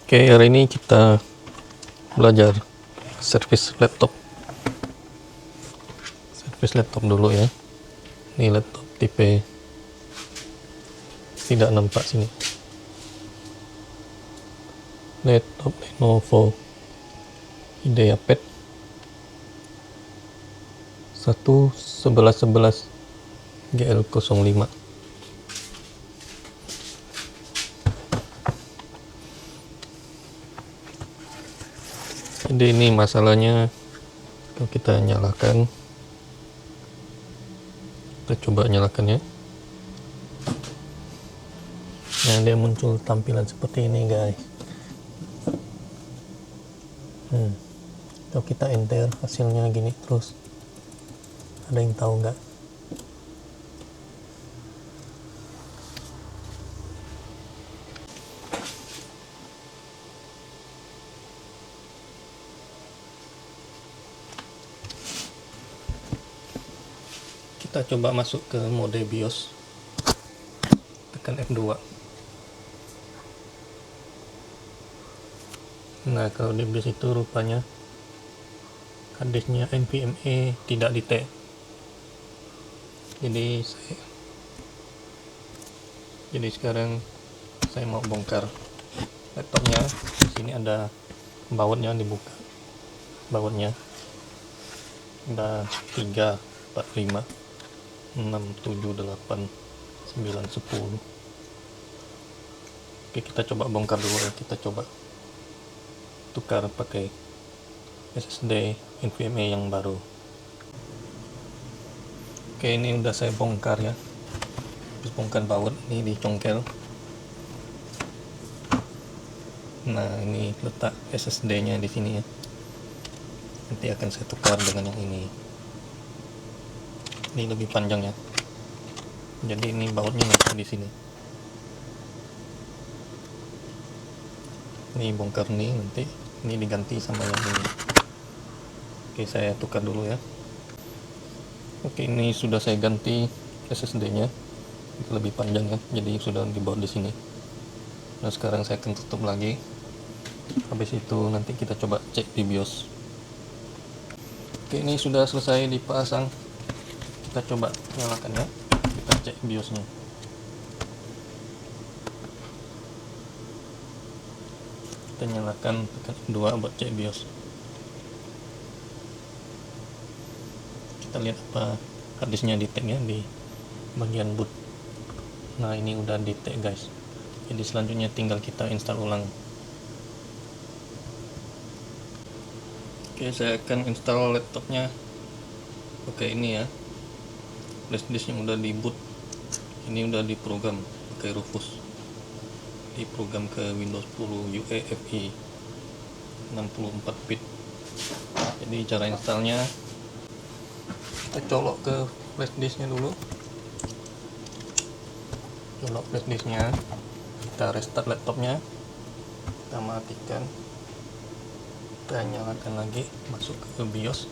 Oke, hari ini kita belajar servis laptop. Servis laptop dulu ya. Ini laptop tipe tidak nampak sini. Laptop Lenovo IdeaPad 1111 GL05. Jadi ini masalahnya, kalau kita nyalakan, kita coba nyalakan ya. Nah, dia muncul tampilan seperti ini guys. Kalau kita enter hasilnya gini terus, ada yang tahu nggak? Kita coba masuk ke mode BIOS, tekan F2. Nah, kalau di BIOS itu rupanya harddisknya NVMe tidak detect. Jadi sekarang saya mau bongkar laptopnya. Di sini ada bautnya, dibuka bautnya. Ada 3, 4, 5, 6, 7, 8, 9, 10. Oke, kita coba bongkar dulu ya. Kita coba tukar pakai SSD NVMe yang baru. Oke, ini udah saya bongkar ya. Habis bongkar baut, ini dicongkel. Nah, ini letak SSD-nya di sini ya. Nanti akan saya tukar dengan yang ini. Ini lebih panjang ya. Jadi ini bautnya masuk di sini. Ini bongkar nih, nanti ini diganti sama yang ini. Oke, saya tukar dulu ya. Oke, ini sudah saya ganti SSD-nya. Lebih panjang ya, jadi sudah dibaut di sini. Nah, sekarang saya akan tutup lagi. Habis itu nanti kita coba cek di BIOS. Oke, ini sudah selesai dipasang. Kita coba nyalakan ya. Kita cek BIOS-nya. Kita nyalakan, tekan 2 buat cek BIOS. Kita lihat apa harddisknya detect ya di bagian boot. Nah, ini udah detect guys. Jadi selanjutnya tinggal kita install ulang. Oke, saya akan install laptopnya. Oke, ini ya flash disk yang udah di boot. Ini udah diprogram pakai Rufus. Diprogram ke Windows 10 UEFI 64 bit. Jadi cara installnya, kita colok ke flash disknya dulu. Colok flash disknya, kita restart laptopnya, kita matikan, kita nyalakan lagi, masuk ke BIOS.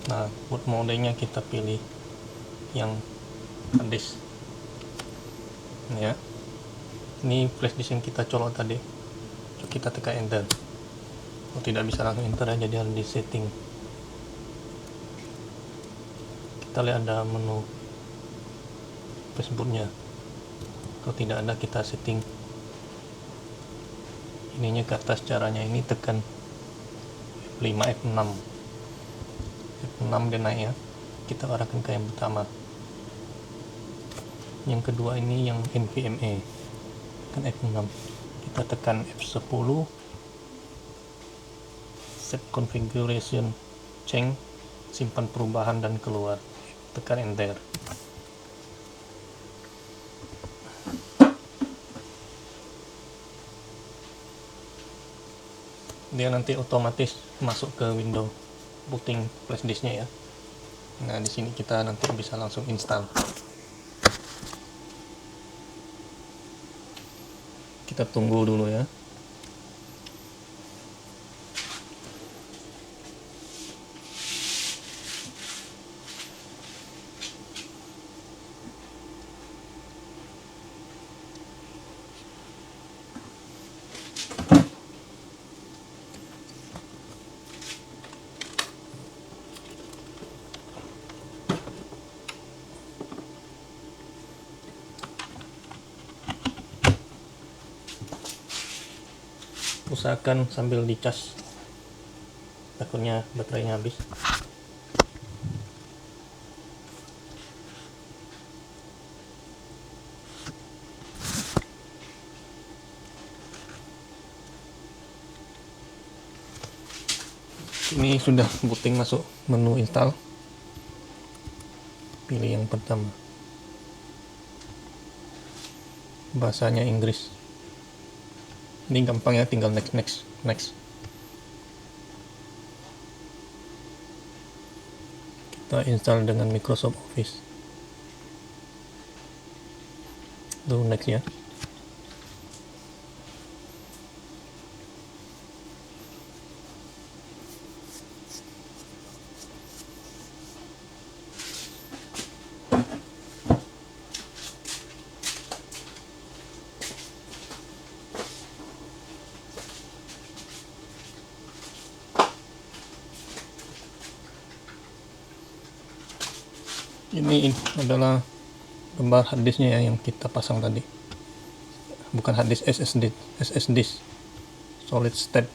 Nah, boot modenya kita pilih yang harddisk ya. Ini flash disk yang kita colok tadi. Kita tekan enter. Tidak bisa langsung enter ya, jadi harus di setting. Kita lihat ada menu passwordnya. Kalau tidak ada, kita setting ininya ke atas. Caranya ini tekan F5, F6 dia naik ya. Kita arahkan ke yang pertama. Yang kedua ini yang NVMe, tekan F6. Kita tekan F10, save configuration change, simpan perubahan dan keluar. Tekan enter. Dia nanti otomatis masuk ke window booting flash disknya ya. Nah, di sini kita nanti bisa langsung install. Kita tunggu dulu ya. usahakan sambil dicas, takutnya baterainya habis. Ini sudah booting masuk menu install. Pilih yang pertama, bahasanya Inggris. Ini gampang ya, tinggal next. Kita install dengan Microsoft Office. Lalu next ya. Ini adalah gambar hard disknya ya, yang kita pasang tadi. Bukan hard disk, SSD, solid state.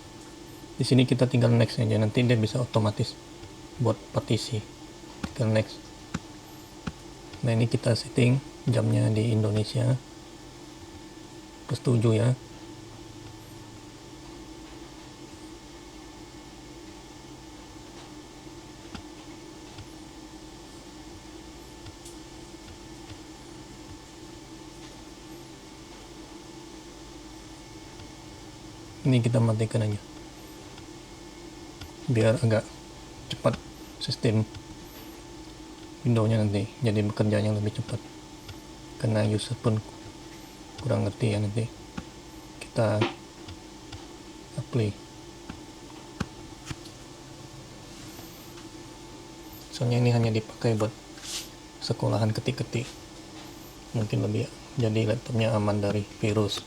Di sini kita tinggal next aja, nanti dia bisa otomatis buat partisi. Tinggal next. Nah, ini kita setting jamnya di Indonesia. Setuju ya. Ini kita matikan aja biar agak cepat sistem Windows-nya nanti, jadi bekerjanya lebih cepat, karena user pun kurang ngerti ya. Nanti kita apply, soalnya ini hanya dipakai buat sekolahan ketik-ketik, mungkin lebih jadi laptopnya aman dari virus.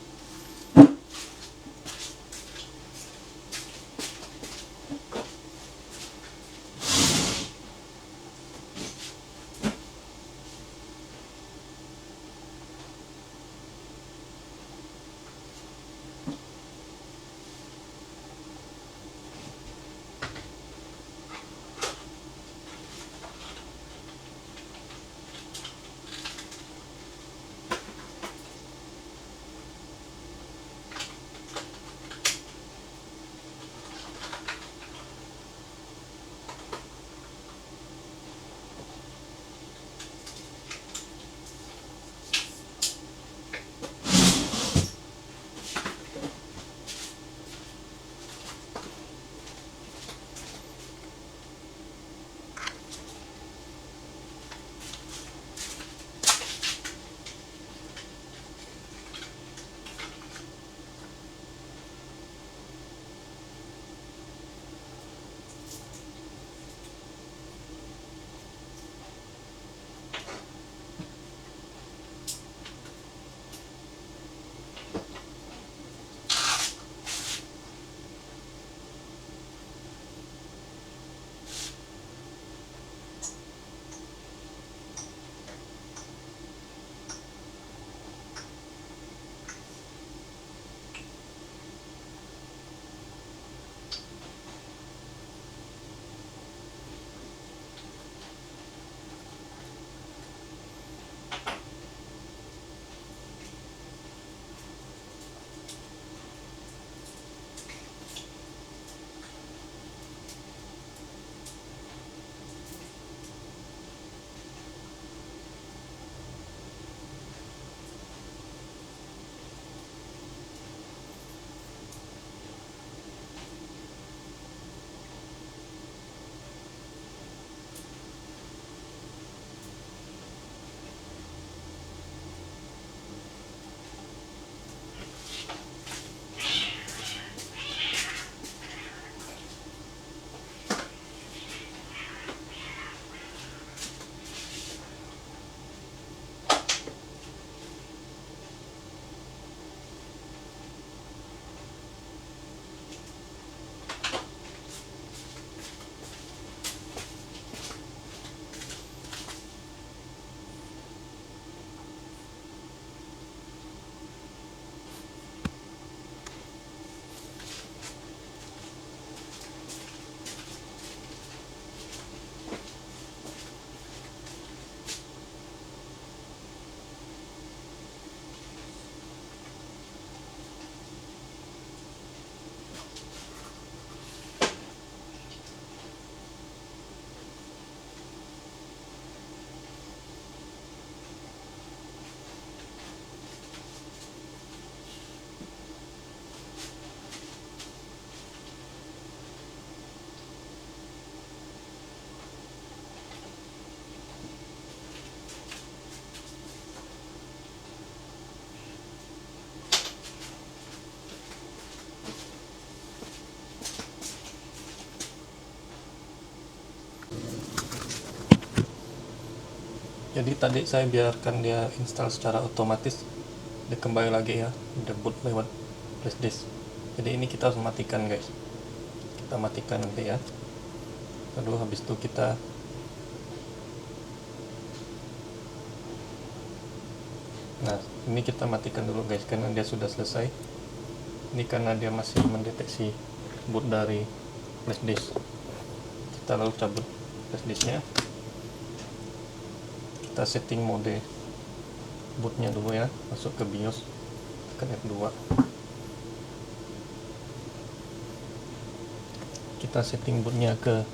Jadi tadi saya biarkan dia install secara otomatis, dia kembali lagi ya, debut lewat flash disk. Jadi ini kita harus matikan guys, kita matikan nanti ya. Lalu habis itu kita ini kita matikan dulu guys, karena dia sudah selesai. Ini karena dia masih mendeteksi boot dari flash disk. Kita lalu cabut flash disknya, kita setting mode bootnya dulu ya, masuk ke BIOS, tekan F2, kita setting bootnya ke,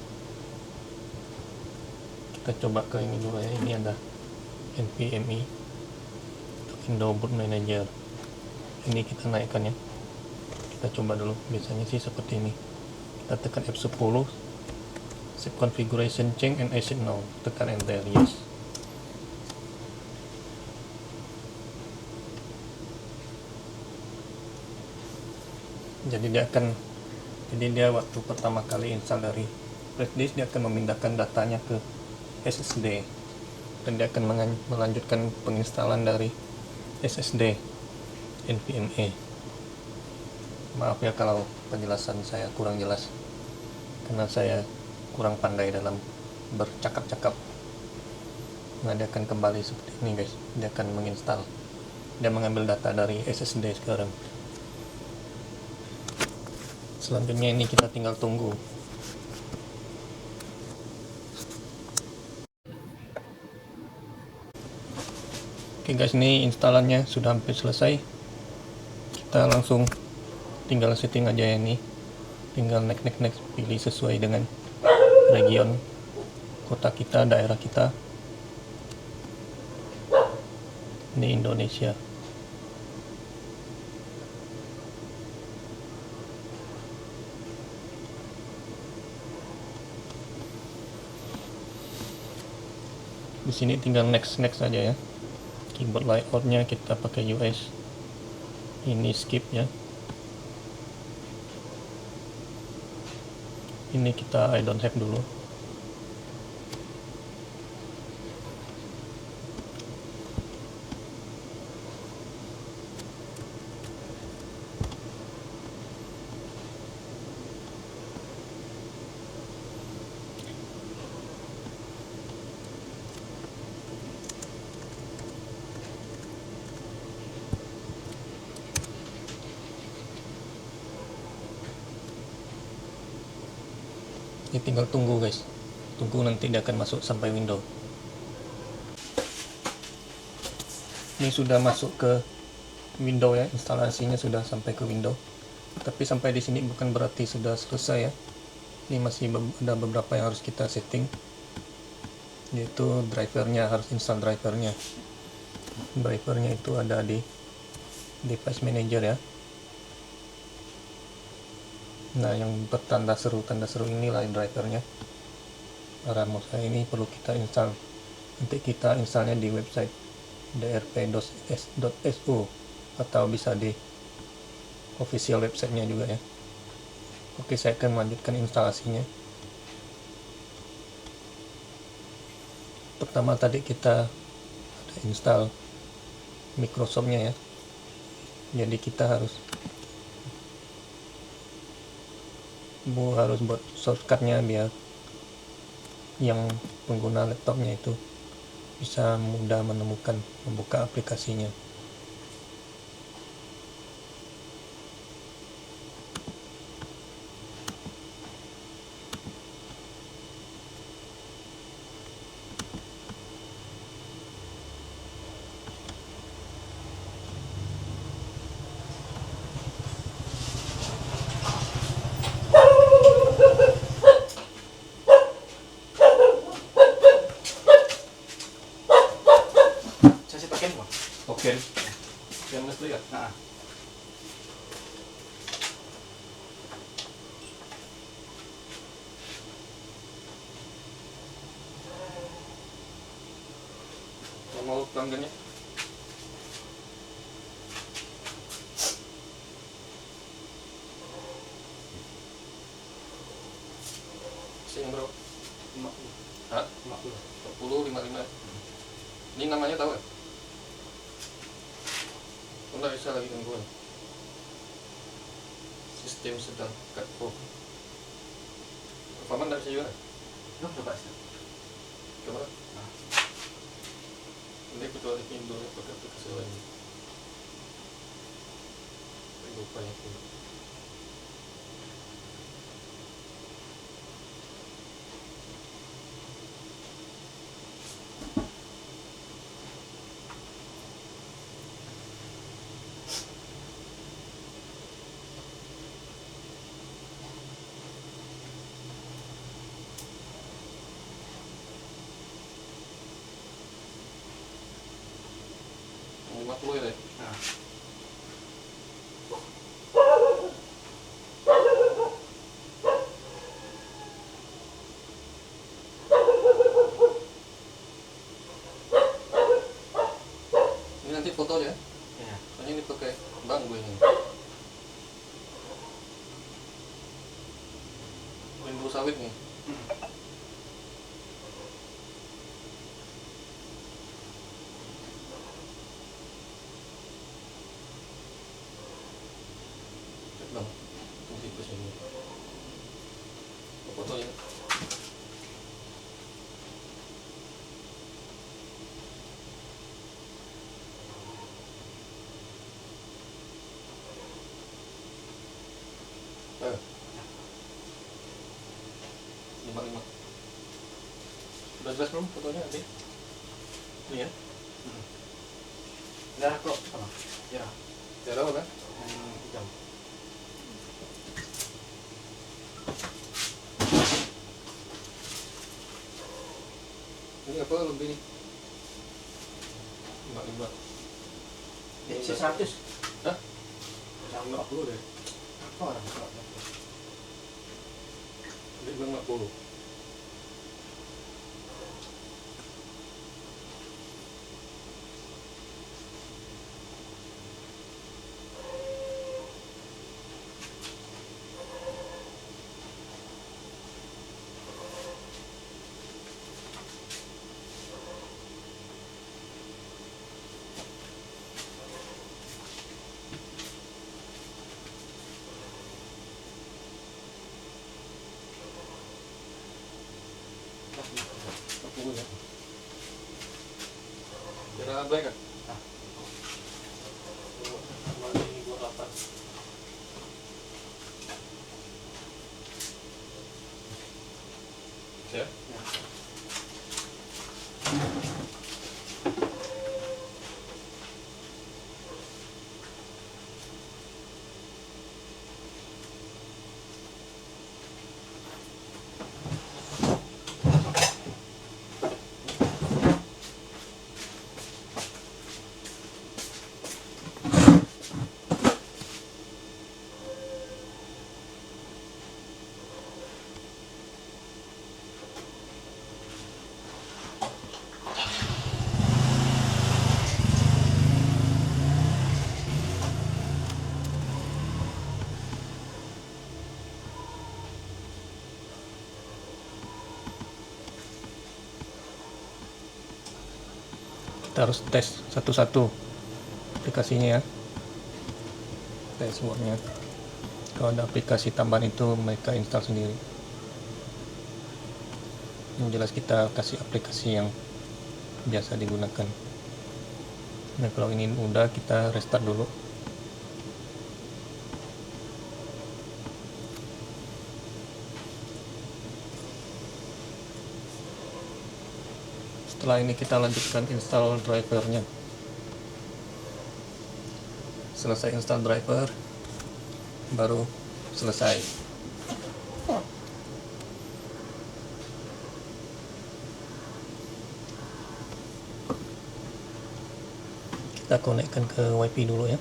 kita coba ke ini dulu ya. Ini ada NVMe Windows Boot Manager, ini kita naikkan ya. Kita coba dulu, biasanya sih seperti ini. Kita tekan F10, save configuration change and exit now, tekan enter, yes. Jadi dia waktu pertama kali install dari flash disk, dia akan memindahkan datanya ke SSD, dan dia akan melanjutkan penginstalan dari SSD NVMe. Maaf ya kalau penjelasan saya kurang jelas, karena saya kurang pandai dalam bercakap-cakap. Nah, dia akan kembali seperti ini guys, dia akan menginstal, dia mengambil data dari SSD sekarang. Selanjutnya ini kita tinggal tunggu. Oke guys, ini instalannya sudah hampir selesai. Kita langsung tinggal setting aja ya, ini tinggal next, pilih sesuai dengan region kota kita, daerah kita. Ini Indonesia. Di sini tinggal next aja ya. Keyboard layoutnya kita pakai US. Ini skip ya. Ini kita I don't have dulu. Ini tinggal tunggu guys, tunggu nanti dia akan masuk sampai window. Ini sudah masuk ke window ya, instalasinya sudah sampai ke window. Tapi sampai di sini bukan berarti sudah selesai ya. Ini masih ada beberapa yang harus kita setting, yaitu drivernya, harus install drivernya. Drivernya itu ada di device manager ya. Nah, yang bertanda seru inilah drivernya. Ramos ini perlu kita install. Nanti kita installnya di website drp.s.su atau bisa di official websitenya juga ya. Oke, saya akan melanjutkan instalasinya. Pertama tadi kita install Microsoftnya ya. Jadi kita harus buat shortcutnya biar yang pengguna laptopnya itu bisa mudah menemukan, membuka aplikasinya. Oke, yang mesti ya. Nah. Mau pelanggannya? Yang berapa? 50. Hah? 50. 50, 55. Nggak bisa lagi gangguan. Sistem sedang cut off. Performa nggak bisa juga. Coba sih. Coba. Ini kecuali Windows pakai aplikasi lain. Lupa ya. Yang 50 ya. Nah. Ini nanti foto ya. Ya. Soalnya ini pakai bambu ini. Bambu sawit nih. Cek dong. Tunggu ke sini. Foto ya. Ayo. 55. Udah jelas belum fotonya nanti? Ini ya? Udah kok. Ya. Tidak apa kan? Hitam. Ini apa lebih nih? 55. Ini 100. Hah? 50 deh. Apa orang kok? Ini bilang 50. Ya. Kira black kan? Ah. Ini gua 8. Ya. Ya. Kita harus tes satu-satu aplikasinya ya, dashboardnya. Kalau ada aplikasi tambahan itu mereka install sendiri. Yang jelas kita kasih aplikasi yang biasa digunakan. Nah kalau ini udah, kita restart dulu. Setelah ini kita lanjutkan install drivernya. Selesai install driver, baru selesai. Kita konekkan ke WiFi dulu ya.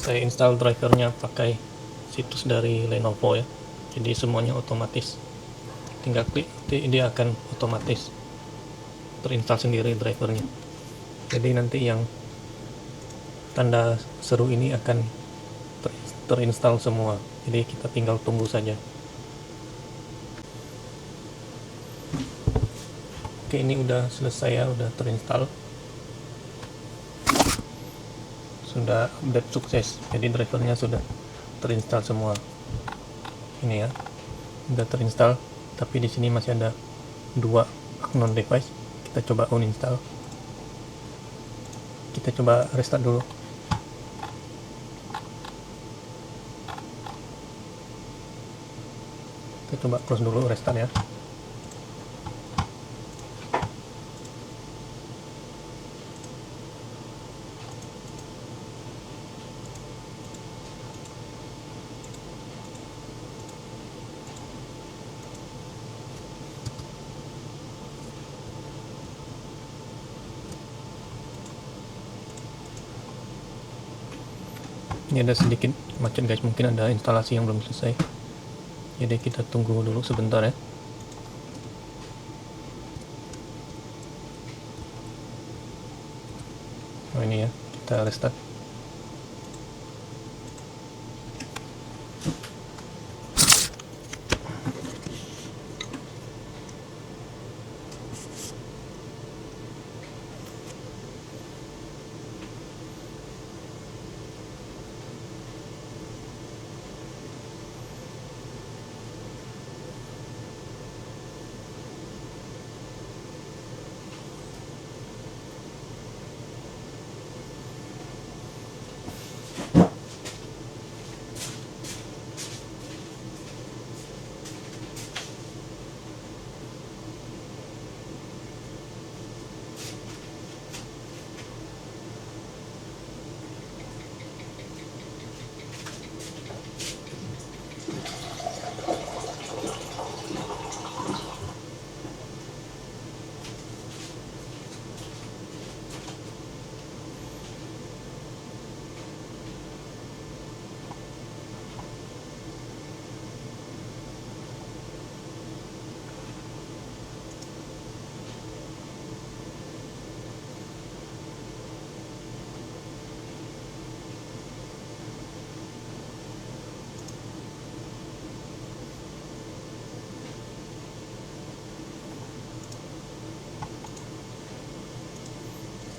Saya install drivernya pakai situs dari Lenovo ya, jadi semuanya otomatis, tinggal klik dia akan otomatis terinstall sendiri drivernya. Jadi nanti yang tanda seru ini akan terinstall semua, jadi kita tinggal tunggu saja. Oke, ini udah selesai ya, udah terinstall, sudah update sukses, jadi drivernya sudah terinstall semua. Ini ya, udah terinstall, tapi di sini masih ada 2 unknown device. Kita coba uninstall, kita coba restart dulu. Kita coba close dulu, restart ya. Ini ada sedikit macet guys, mungkin ada instalasi yang belum selesai, jadi kita tunggu dulu sebentar ya. Oh ini ya, kita restart.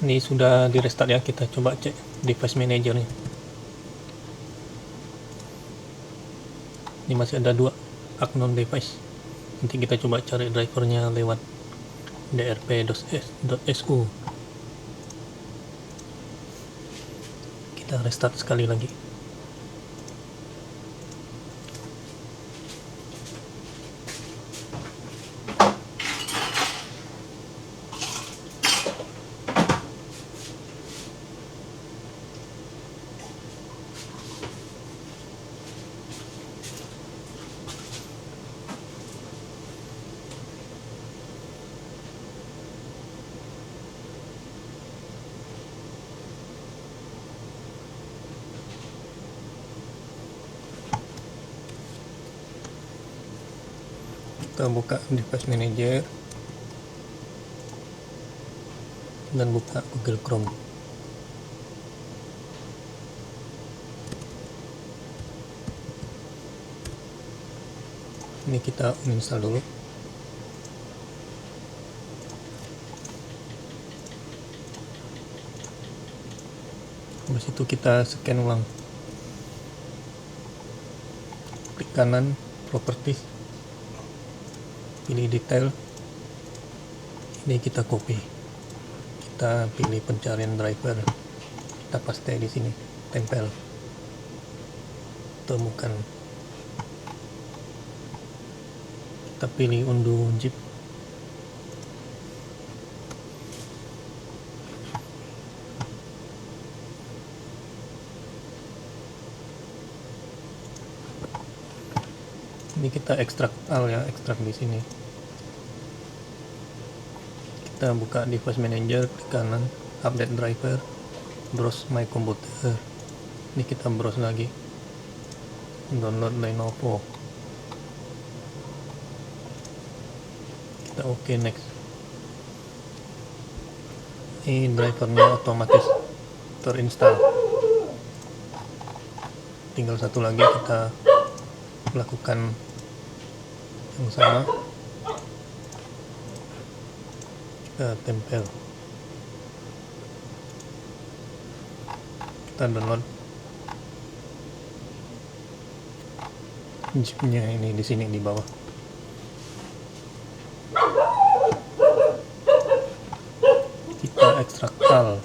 Ini sudah di restart ya, kita coba cek device manager nya. Ini masih ada 2 unknown device. Nanti kita coba cari drivernya lewat drp.su. Kita restart sekali lagi. Kita buka device manager dan buka Google Chrome. Ini kita uninstall dulu. Habis itu kita scan ulang. Klik kanan, properties, pilih detail. Ini kita copy. Kita pilih pencarian driver. Kita paste di sini, tempel. Temukan. Kita pilih unduh zip. Ini kita ekstrak ya, ekstrak di sini. Kita buka device manager, klik kanan, update driver, browse my computer. Ini kita browse lagi, download Lenovo, kita oke, next. Ini drivernya otomatis terinstall, tinggal satu lagi kita lakukan yang sama, kita tempel, kita download zipnya ini di sini di bawah. Kita ekstrak file.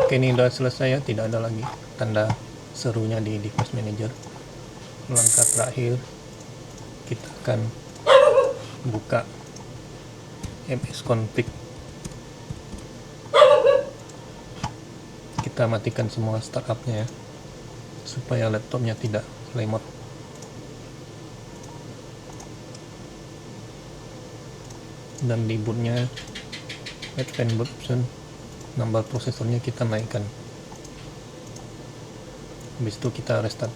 Oke, ini udah selesai ya, tidak ada lagi tanda serunya di device manager. Langkah terakhir, kita akan buka msconfig. Kita matikan semua startupnya ya, supaya laptopnya tidak lemot. Dan di bootnya advanced boot option, number prosesornya kita naikkan. Habis itu kita restart.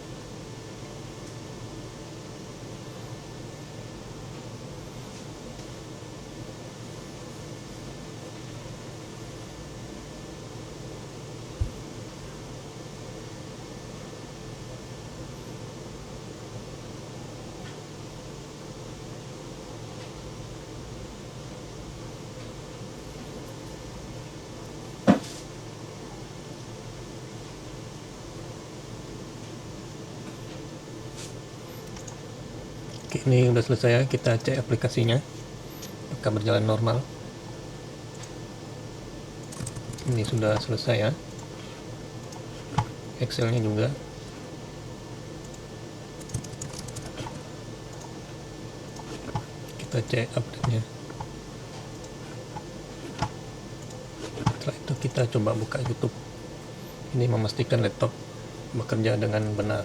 Oke, ini udah selesai ya, kita cek aplikasinya apakah berjalan normal. Ini sudah selesai ya, Excelnya juga. Kita cek update-nya. Setelah itu kita coba buka YouTube. Ini memastikan laptop bekerja dengan benar.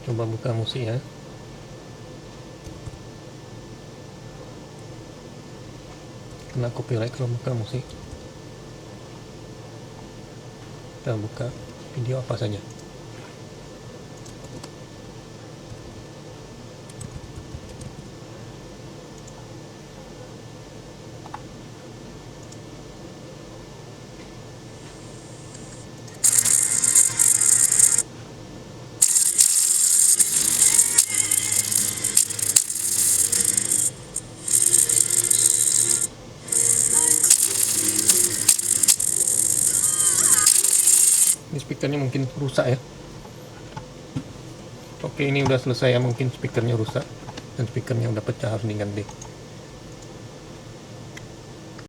Coba buka musik ya. Kena copyright kalau buka musik. Kita buka video apa saja. Ini speakernya mungkin rusak ya. Oke, ini udah selesai ya, mungkin speakernya rusak dan speakernya udah pecah, harus diganti.